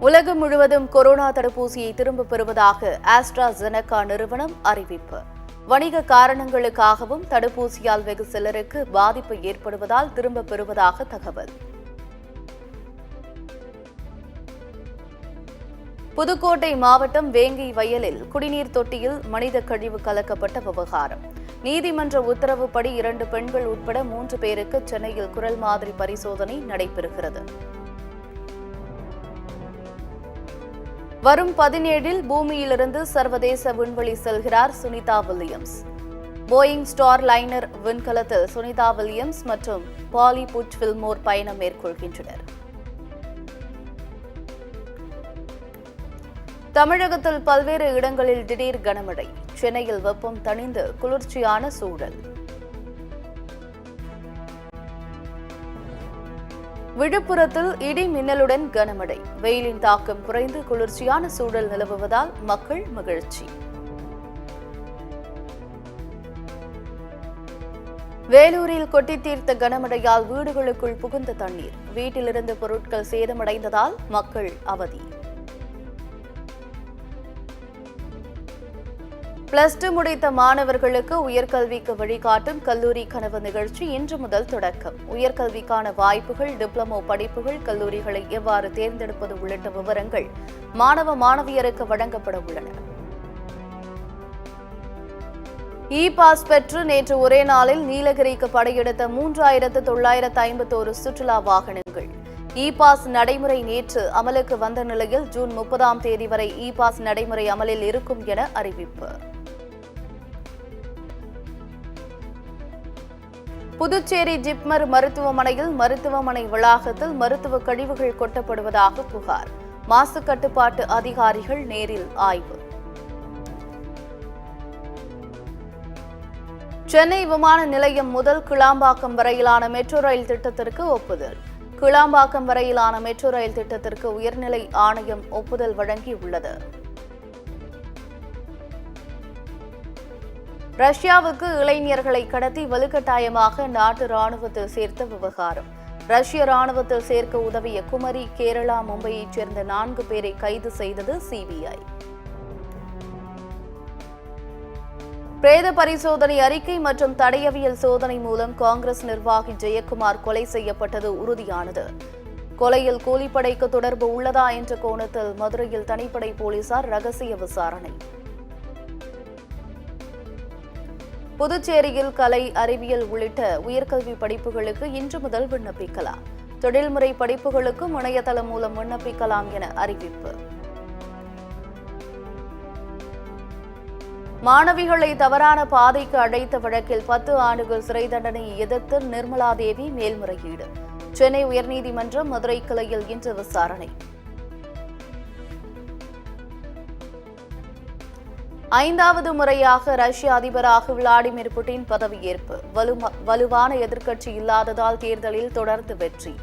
உலகம் முழுவதும் கொரோனா தடுப்பூசியை திரும்பப் பெறுவதாக ஆஸ்ட்ராஜெனகா நிறுவனம் அறிவிப்பு. வணிக காரணங்களுக்காகவும் தடுப்பூசியால் வெகு சிலருக்கு பாதிப்பு ஏற்படுவதால் திரும்பப் பெறுவதாக தகவல். புதுக்கோட்டை மாவட்டம் வேங்கை வயலில் குடிநீர் தொட்டியில் மனித கழிவு கலக்கப்பட்ட விவகாரம். நீதிமன்ற உத்தரவுப்படி 2 பெண்கள் உட்பட 3 பேருக்கு சென்னையில் குரல் மாதிரி பரிசோதனை நடைபெறுகிறது. வரும் 17இல் பூமியிலிருந்து சர்வதேச விண்வெளி செல்கிறார் Sunita Williams. Boeing Starliner விண்கலத்தில் சுனிதா வில்லியம்ஸ் மற்றும் பாலி புட் வில்மோர் பயணம் மேற்கொள்கின்றனர். தமிழகத்தில் பல்வேறு இடங்களில் திடீர் கனமழை. சென்னையில் வெப்பம் தணிந்து குளிர்ச்சியான சூழல். விழுப்புரத்தில் இடி மின்னலுடன் கனமழை. வெயிலின் தாக்கம் குறைந்து குளிர்ச்சியான சூழல் நிலவுவதால் மக்கள் மகிழ்ச்சி. வேலூரில் கொட்டி தீர்த்த கனமழையால் வீடுகளுக்குள் புகுந்த தண்ணீர். வீட்டிலிருந்து பொருட்கள் சேதமடைந்ததால் மக்கள் அவதி. +2 முடித்த மாணவர்களுக்கு உயர்கல்விக்கு வழிகாட்டும் கல்லூரி கனவு நிகழ்ச்சி இன்று முதல் தொடக்கம். உயர்கல்விக்கான வாய்ப்புகள், டிப்ளமோ படிப்புகள், கல்லூரிகளை எவ்வாறு தேர்ந்தெடுப்பது உள்ளிட்ட விவரங்கள் மாணவ மாணவியருக்கு வழங்கப்பட உள்ளன. பாஸ் பெற்று நேற்று ஒரே நாளில் நீலகிரிக்கு படையெடுத்த 3951 சுற்றுலா வாகனங்கள். பாஸ் நடைமுறை நேற்று அமலுக்கு வந்த நிலையில் ஜூன் 30ஆம் தேதி வரை பாஸ் நடைமுறை அமலில் இருக்கும் என அறிவிப்பு. புதுச்சேரி ஜிப்மர் மருத்துவமனையில் மருத்துவமனை வளாகத்தில் மருத்துவ கழிவுகள் கொட்டப்படுவதாக புகார். மாசு கட்டுப்பாட்டு அதிகாரிகள் நேரில் ஆய்வு. சென்னை விமான நிலையம் முதல் கிளாம்பாக்கம் வரையிலான மெட்ரோ ரயில் திட்டத்திற்கு ஒப்புதல். கிளாம்பாக்கம் வரையிலான மெட்ரோ ரயில் திட்டத்திற்கு உயர்நிலை ஆணையம் ஒப்புதல் வழங்கியுள்ளது. ரஷ்யாவுக்கு இளைஞர்களை கடத்தி வலுக்கட்டாயமாக நாட்டு ராணுவத்தில் சேர்த்த விவகாரம். ரஷ்ய ராணுவத்தில் சேர்க்க உதவிய குமரி, கேரளா, மும்பையைச் சேர்ந்த 4 பேரை கைது செய்தது சிபிஐ. பிரேத பரிசோதனை அறிக்கை மற்றும் தடயவியல் சோதனை மூலம் காங்கிரஸ் நிர்வாகி ஜெயக்குமார் கொலை செய்யப்பட்டது உறுதியானது. கொலையில் கூலிப்படைக்கு தொடர்பு உள்ளதா என்ற கோணத்தில் மதுரையில் தனிப்படை போலீசார் ரகசிய விசாரணை. புதுச்சேரியில் கலை, அறிவியல் உள்ளிட்ட உயர்கல்வி படிப்புகளுக்கு இன்று முதல் விண்ணப்பிக்கலாம். தொழில்முறை படிப்புகளுக்கும் இணையதளம் மூலம் விண்ணப்பிக்கலாம் என அறிவிப்பு. மாணவிகளை தவறான பாதைக்கு அழைத்த வழக்கில் 10 ஆண்டுகள் சிறை தண்டனையை எதிர்த்து நிர்மலா தேவி மேல்முறையீடு. சென்னை உயர்நீதிமன்றம் மதுரை கிளையில் இன்று விசாரணை. 5வது முறையாக ரஷ்ய அதிபராக விளாடிமிர் புட்டின் பதவியேற்பு. வலுவான எதிர்க்கட்சி இல்லாததால் தேர்தலில் தொடர்ந்து வெற்றி.